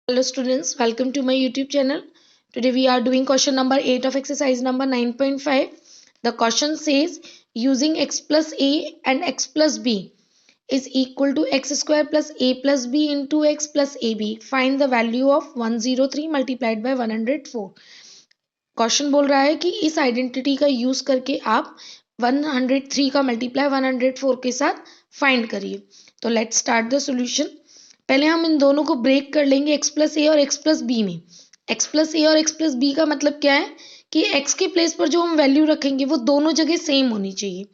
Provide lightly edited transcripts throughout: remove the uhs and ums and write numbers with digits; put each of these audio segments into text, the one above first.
Hello students, welcome to my YouTube channel. Today we are doing question number 8 of exercise number 9.5. The question says using x plus a and x plus b is equal to x square plus a plus b into x plus ab. Find the value of 103 multiplied by 104. Question बोल रहा है कि इस identity का use करके आप 103 का multiply 104 के साथ फाइंड करिए. तो लेट्स स्टार्ट द सॉल्यूशन. पहले हम इन दोनों को ब्रेक कर लेंगे एक्स प्लस ए और एक्स प्लस बी में. एक्स प्लस ए और एक्स प्लस बी का मतलब क्या है कि एक्स के प्लेस पर जो हम वैल्यू रखेंगे वो दोनों जगह सेम होनी चाहिए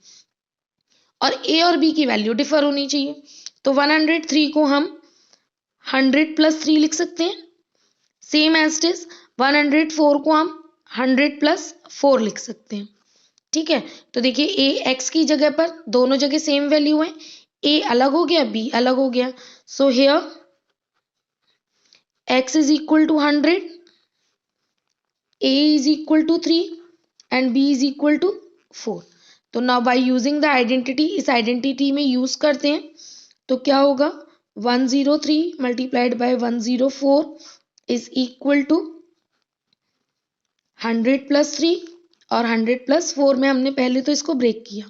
और ए और बी की वैल्यू डिफर होनी चाहिए. तो 103 को हम 100 प्लस 3 लिख सकते हैं. सेम एज इट इज 104 को हम 100 प्लस 4 लिख सकते हैं. ठीक है, तो देखिए ए एक्स की जगह पर दोनों जगह सेम वैल्यू है. ए अलग हो गया, बी अलग हो गया. So here x is equal to 100, a is equal to 3 and b is equal to 4. तो now by using the identity, इस आइडेंटिटी में यूज करते हैं तो क्या होगा 103 multiplied by 104 is equal to 100 plus 3 और 100 प्लस 4 में हमने पहले तो इसको ब्रेक किया.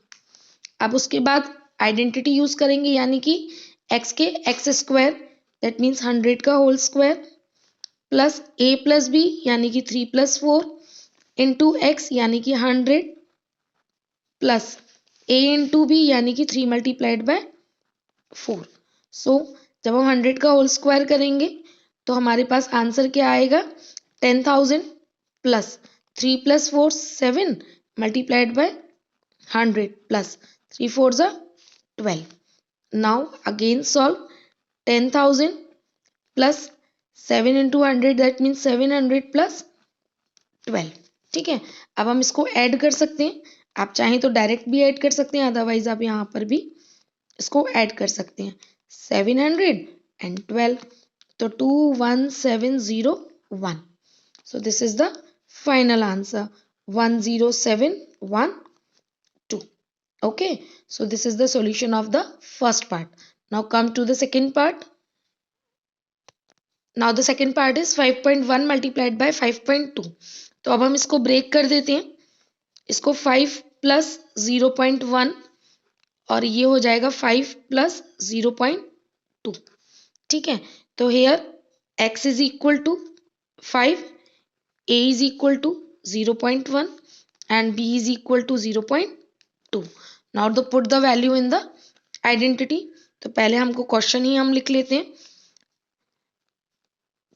अब उसके बाद आइडेंटिटी यूज करेंगे यानी कि x के एक्स स्क्वायर दैट मीन्स 100 का होल स्क्वायर प्लस ए प्लस बी यानी कि 3 प्लस 4 इंटू एक्स यानी कि 100 प्लस ए इंटू बी यानी कि 3 मल्टीप्लाइड बाय 4. सो जब हम 100 का होल स्क्वायर करेंगे तो हमारे पास आंसर क्या आएगा 10,000 plus 3 plus 4 7 multiplied by 100 plus 3 4 जा 12. Now again solve 10,000 plus 7 into 100 that means 700 plus 12. ठीक है, अब हम इसको ऐड कर सकते हैं. आप चाहें तो डायरेक्ट भी ऐड कर सकते हैं, अदरवाइज आप यहाँ पर भी इसको ऐड कर सकते हैं. 700 एंड 12 तो 21701. So this is the final answer 10712. Okay, so this is the solution of the first part. Now come to the second part. Now the second part is 5.1 multiplied by 5.2. तो अब हम इसको break कर देते हैं. इसको 5 plus 0.1 और ये हो जाएगा 5 प्लस 0.2. ठीक है, तो here x is equal to 5, a is equal to 0.1 and b is equal to 0.2. Now the put the value in the identity. तो पहले हमको क्वेश्चन ही हम लिख लेते हैं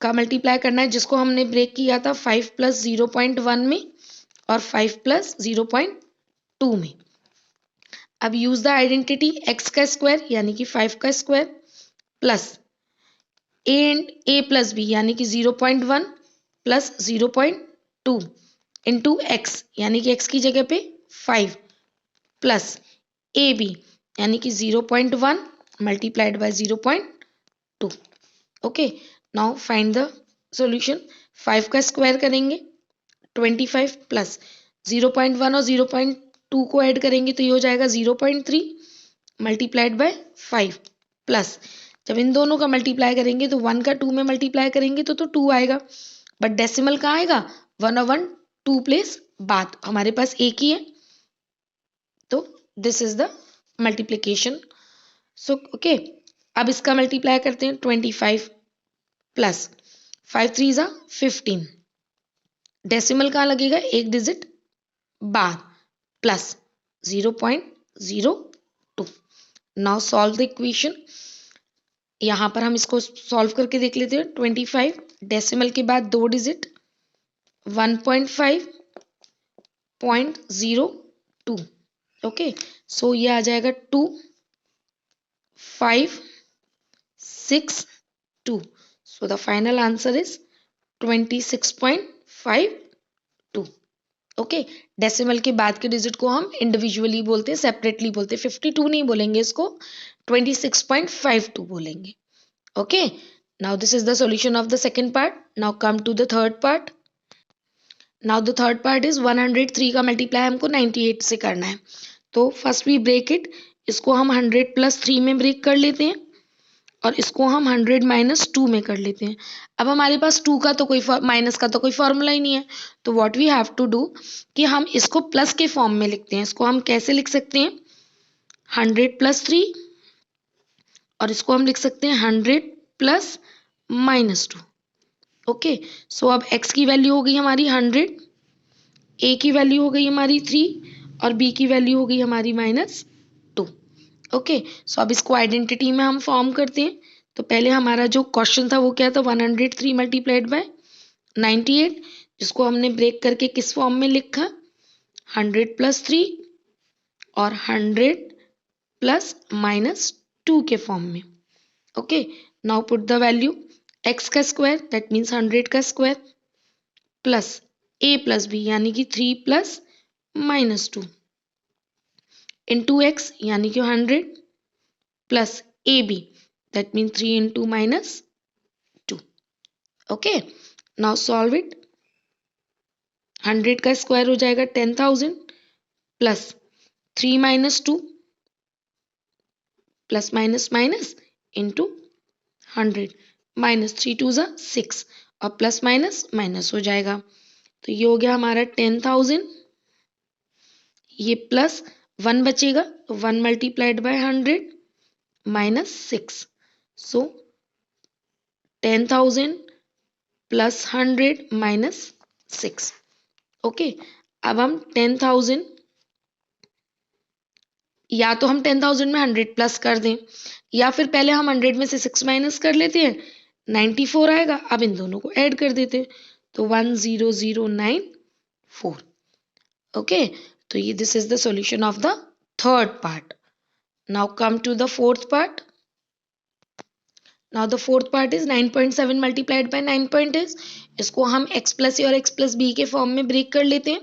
का मल्टीप्लाई करना है जिसको हमने ब्रेक किया था 5 प्लस 0.1 में और 5 प्लस 0.2 में. अब यूज द आइडेंटिटी x का स्क्वायर यानी कि 5 का square plus a and a plus b यानी कि 0.1 प्लस 0.2 इंटू x यानी कि x की जगह पे 5 प्लस ए बी यानी कि 0.1 multiplied by 0.2. Okay, now find the solution. 5 का स्क्वायर करेंगे 25 प्लस 0.1 और 0.2 को ऐड करेंगे तो ये हो जाएगा 0.3 मल्टीप्लाइड बाय 5 प्लस जब इन दोनों का मल्टीप्लाई करेंगे तो 1 का 2 में मल्टीप्लाई करेंगे तो 2 आएगा. बट डेसिमल कहाँ आएगा 1 और 1 2 प्लेस बाद हमारे पास एक ही है. तो this is the multiplication. So okay, अब इसका मल्टीप्लाई करते हैं 25 प्लस 5 3 जा 15. डेसिमल कहाँ लगेगा एक डिजिट बाद plus 0.02. Now solve the equation. यहाँ पर हम इसको सॉल्व करके देख लेते हैं. 25 डेसिमल के बाद 2 डिजिट 1.5.02. ओके, सो ये आ जाएगा 2562. So the final answer is 26.52. Okay, decimal के बाद के डिजिट को हम इंडिविजुअली बोलते हैं, सेपरेटली बोलते हैं. 52 नहीं बोलेंगे इसको, 26.52 बोलेंगे. Okay, now this is the solution of the second part. Now come to the third part. Now the third part is 103 का मल्टीप्लाई हमको 98 से करना है. तो फर्स्ट वी ब्रेक इट. इसको हम 100 प्लस 3 में ब्रेक कर लेते हैं और इसको हम 100 माइनस 2 में कर लेते हैं। अब हमारे पास 2 का तो कोई माइनस का तो कोई फॉर्मूला ही नहीं है, तो what we have to do कि हम इसको प्लस के फॉर्म में लिखते हैं। इसको हम कैसे लिख सकते हैं, 100 प्लस 3, और इसको हम लिख सकते हैं 100 प्लस माइनस 2। ओके, सो अब x की वैल्यू हो गई हमारी 100, a की वैल्यू हो गई हमारी 3 और b की वैल्यू हो गई हमारी -2। ओके, सो अब इसको आइडेंटिटी में हम फॉर्म करते हैं। तो पहले हमारा जो क्वेश्चन था वो क्या था, 103 मल्टीप्लाइड बाय 98, जिसको हमने ब्रेक करके किस फॉर्म में लिखा, 100 प्लस 3 और 100 प्लस -2 के फॉर्म में। Okay, now put the value, x का स्क्वायर दैट मीन्स 100 का square plus a plus b यानी कि 3 प्लस -2 इंटू x यानी कि 100 plus A B that mean 3 into -2। Okay, now solve it. 100 का स्क्वायर हो जाएगा 10,000 plus 3 minus 2 plus minus minus into 100, -3 2 ज़ा 6 और प्लस माइनस माइनस हो जाएगा। तो ये हो गया हमारा 10,000, ये प्लस 1 बचेगा, तो 1 multiplied by 100 -6, so 10,000 plus 100 -6। Okay, अब हम 10,000, या तो हम 10,000 में 100 प्लस कर दें, या फिर पहले हम 100 में से 6 माइनस कर लेते हैं, 94 आएगा। अब इन दोनों को ऐड कर देते हैं, तो 100,094। ओके, तो ये this is the solution of the third part. Now come to the fourth part. Now the fourth part is 9.7 multiplied by 9.8। इसको हम x प्लस ए और x प्लस बी के फॉर्म में ब्रेक कर लेते हैं।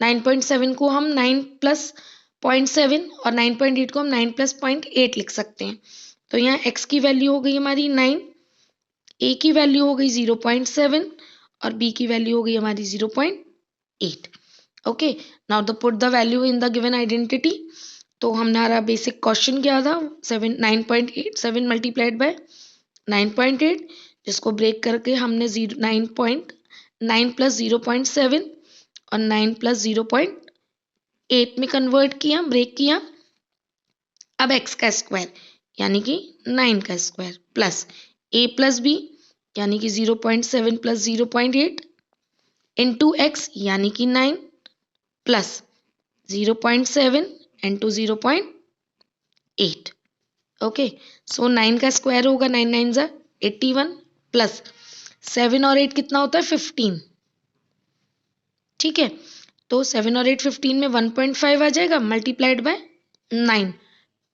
9.7 को हम 9 प्लस 0.7 और 9.8 को हम 9 प्लस 0.8 लिख सकते हैं। तो यहाँ x की वैल्यू हो गई हमारी 9, a की वैल्यू हो गई 0.7 और b की वैल्यू हो गई हमारी 0.8। Okay, now the put the value in the given identity. तो हमारा बेसिक क्वेश्चन क्या था, 9.8 7 मल्टीप्लाइड बाय 9.8, जिसको ब्रेक करके हमने 9 प्लस 0.7 और 9 प्लस 0.8 में कन्वर्ट किया, ब्रेक किया। अब x का स्क्वायर यानी कि 9 का square plus a plus b यानी कि 0.7 प्लस 0.8 इंटू x यानी कि 9 प्लस 0.7 इंटू 0.8। ओके, सो 9 का स्क्वायर होगा 9 9 ज़ा 81 प्लस 7 और 8 कितना होता है 15। ठीक है, तो 7 और 8 15 में 1.5 आ जाएगा मल्टीप्लाइड बाय 9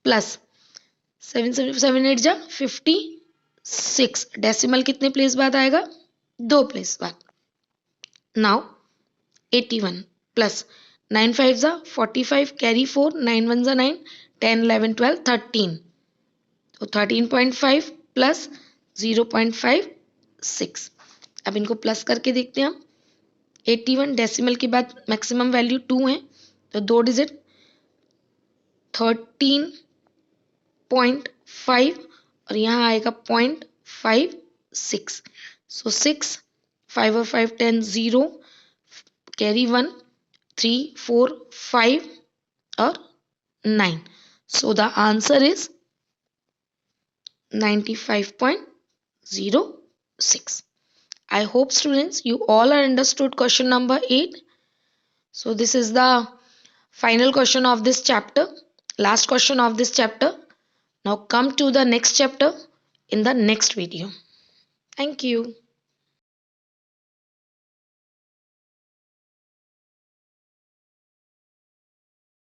प्लस 7 8 जा 56। डेसिमल कितने प्लेस बाद आएगा, 2 प्लेस बाद। नाउ 81 प्लस 9 5 जा 45 कैरी 4 9 1 जा 9 10 11 12 13, तो 13.5 प्लस 0.56। अब इनको प्लस करके देखते हैं हम। 81 डेसिमल के बाद मैक्सिमम वैल्यू 2 है, तो 2 डिजिट 13.5 और यहाँ आएगा 0.56। सो 6 5 और 5 10 0 कैरी 1 3 4 5 और 9। So the answer is 95.06. I hope students you all are understood question number 8. So this is the final question of this chapter, last question of this chapter. Now come to the next chapter in the next video. Thank you.